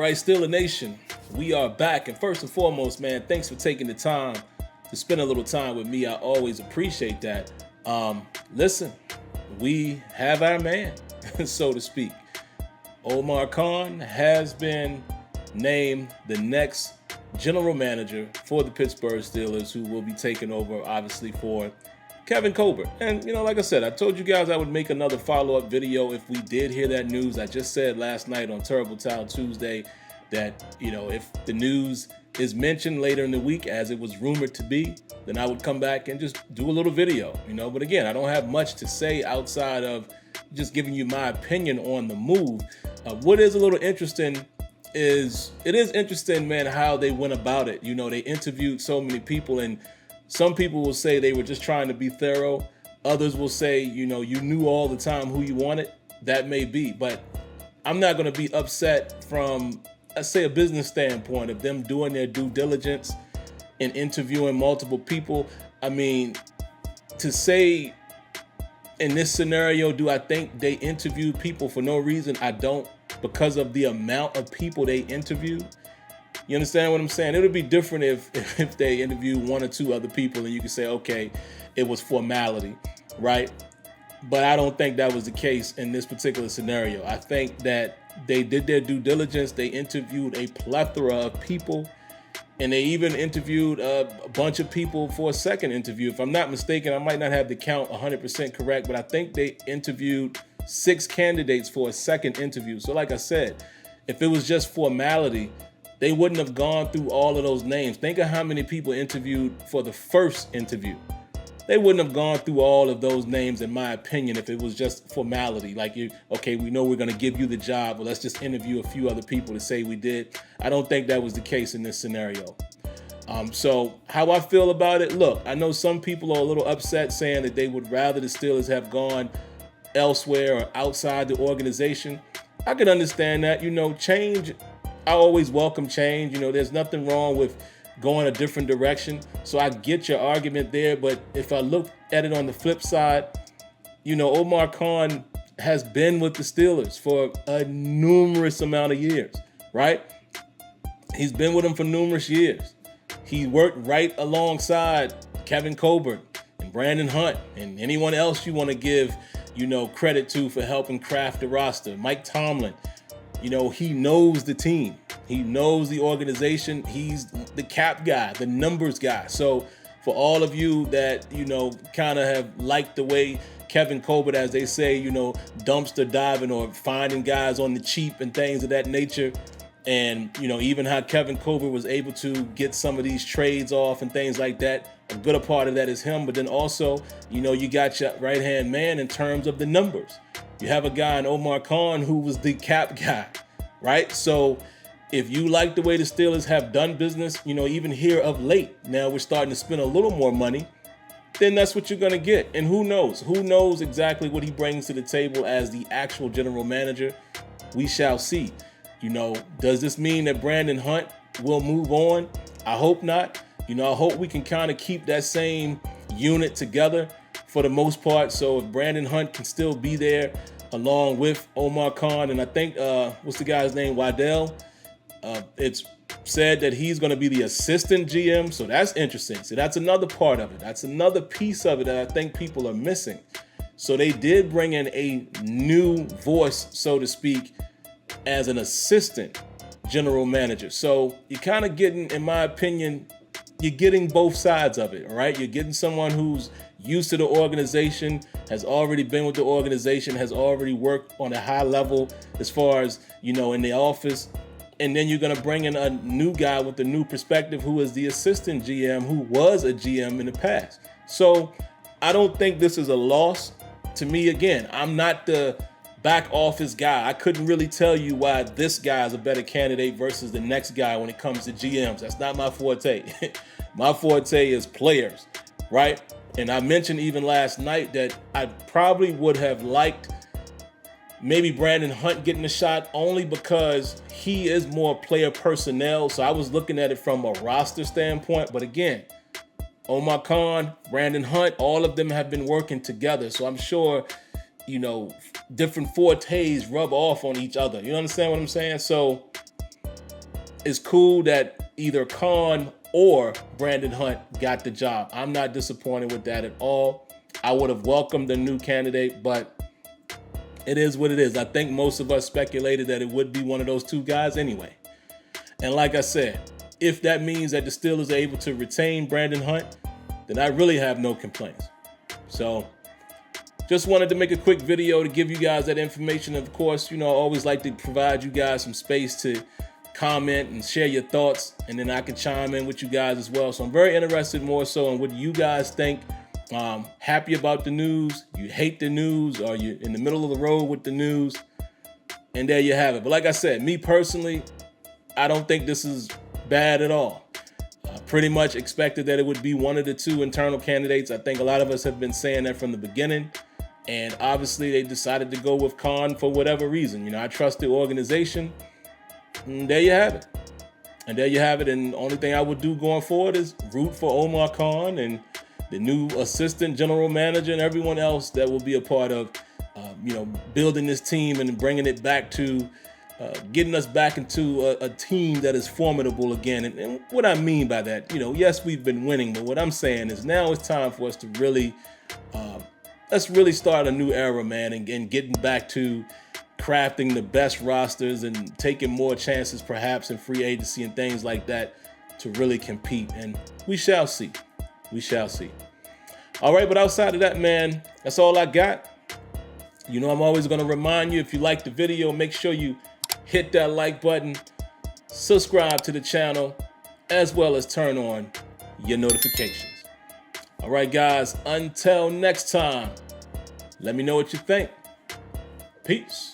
right, Steeler Nation, we are back. And first and foremost, man, thanks for taking the time to spend a little time with me. I always appreciate that. Listen, we have our man, so to speak. Omar Khan has been named the next general manager for the Pittsburgh Steelers, who will be taking over, obviously, for Kevin Colbert. And, like I said, I told you guys I would make another follow-up video if we did hear that news. I just said last night on Terrible Towel Tuesday that, if the news is mentioned later in the week, as it was rumored to be, then I would come back and just do a little video, But again, I don't have much to say outside of just giving you my opinion on the move. What is a little interesting is, it is interesting, man, how they went about it. They interviewed so many people, and some people will say they were just trying to be thorough. Others will say, you knew all the time who you wanted. That may be, but I'm not going to be upset from, let's say, a business standpoint of them doing their due diligence and interviewing multiple people. I mean, to say in this scenario, do I think they interviewed people for no reason? I don't, because of the amount of people they interviewed. You understand what I'm saying? It would be different if they interviewed one or two other people and you could say, okay, it was formality, right? But I don't think that was the case in this particular scenario. I think that they did their due diligence. They interviewed a plethora of people, and they even interviewed a bunch of people for a second interview. If I'm not mistaken, I might not have the count 100% correct, but I think they interviewed 6 candidates for a second interview. So like I said, if it was just formality, they wouldn't have gone through all of those names. Think of how many people interviewed for the first interview. They wouldn't have gone through all of those names, in my opinion, if it was just formality. Like, okay, we know we're going to give you the job, but let's just interview a few other people to say we did. I don't think that was the case in this scenario. So how I feel about it, look, I know some people are a little upset saying that they would rather the Steelers have gone elsewhere or outside the organization. I could understand that. Change, I always welcome change. There's nothing wrong with going a different direction. So I get your argument there. But if I look at it on the flip side, Omar Khan has been with the Steelers for a numerous amount of years, right? He's been with them for numerous years. He worked right alongside Kevin Colbert and Brandon Hunt and anyone else you want to give, credit to for helping craft the roster. Mike Tomlin. He knows the team. He knows the organization. He's the cap guy, the numbers guy. So for all of you that, kind of have liked the way Kevin Colbert, as they say, dumpster diving or finding guys on the cheap and things of that nature, and, even how Kevin Colbert was able to get some of these trades off and things like that, a good part of that is him. But then also, you got your right-hand man in terms of the numbers. You have a guy in Omar Khan who was the cap guy, right? So if you like the way the Steelers have done business, even here of late, now we're starting to spend a little more money, then that's what you're going to get. And who knows? Who knows exactly what he brings to the table as the actual general manager? We shall see. Does this mean that Brandon Hunt will move on? I hope not. I hope we can kind of keep that same unit together for the most part. So if Brandon Hunt can still be there along with Omar Khan, and I think, what's the guy's name? Waddell. It's said that he's going to be the assistant GM. So that's interesting. So that's another part of it. That's another piece of it that I think people are missing. So they did bring in a new voice, so to speak, as an assistant general manager. So you're kind of getting, in my opinion, you're getting both sides of it, all right? You're getting someone who's used to the organization, has already been with the organization, has already worked on a high level as far as, in the office. And then you're going to bring in a new guy with a new perspective who is the assistant GM, who was a GM in the past. So I don't think this is a loss. To me, again, I'm not the back office guy. I couldn't really tell you why this guy is a better candidate versus the next guy when it comes to GMs. That's not my forte. My forte is players, right? And I mentioned even last night that I probably would have liked maybe Brandon Hunt getting a shot only because he is more player personnel. So I was looking at it from a roster standpoint. But again, Omar Khan, Brandon Hunt, all of them have been working together. So I'm sure, different fortes rub off on each other. You understand what I'm saying? So it's cool that either Khan or Brandon Hunt got the job. I'm not disappointed with that at all. I would have welcomed a new candidate, but it is what it is. I think most of us speculated that it would be one of those two guys anyway. And like I said, if that means that the Steelers are able to retain Brandon Hunt, then I really have no complaints. So just wanted to make a quick video to give you guys that information. Of course, I always like to provide you guys some space to comment and share your thoughts, and then I can chime in with you guys as well. So I'm very interested more so in what you guys think. Happy about the news, you hate the news, or you in the middle of the road with the news, and there you have it. But like I said, me personally, I don't think this is bad at all. Pretty much expected that it would be one of the two internal candidates. I think a lot of us have been saying that from the beginning, and obviously they decided to go with Khan for whatever reason. I trust the organization, and there you have it. And there you have it. And the only thing I would do going forward is root for Omar Khan and the new assistant general manager and everyone else that will be a part of, building this team and bringing it back to getting us back into a team that is formidable again. And what I mean by that, yes, we've been winning, but what I'm saying is now it's time for us to really, let's really start a new era, man, and getting back to crafting the best rosters and taking more chances perhaps in free agency and things like that to really compete. And we shall see. We shall see. All right, but outside of that, man, that's all I got. I'm always going to remind you, if you like the video, make sure you hit that like button, subscribe to the channel, as well as turn on your notifications. All right, guys, until next time, let me know what you think. Peace.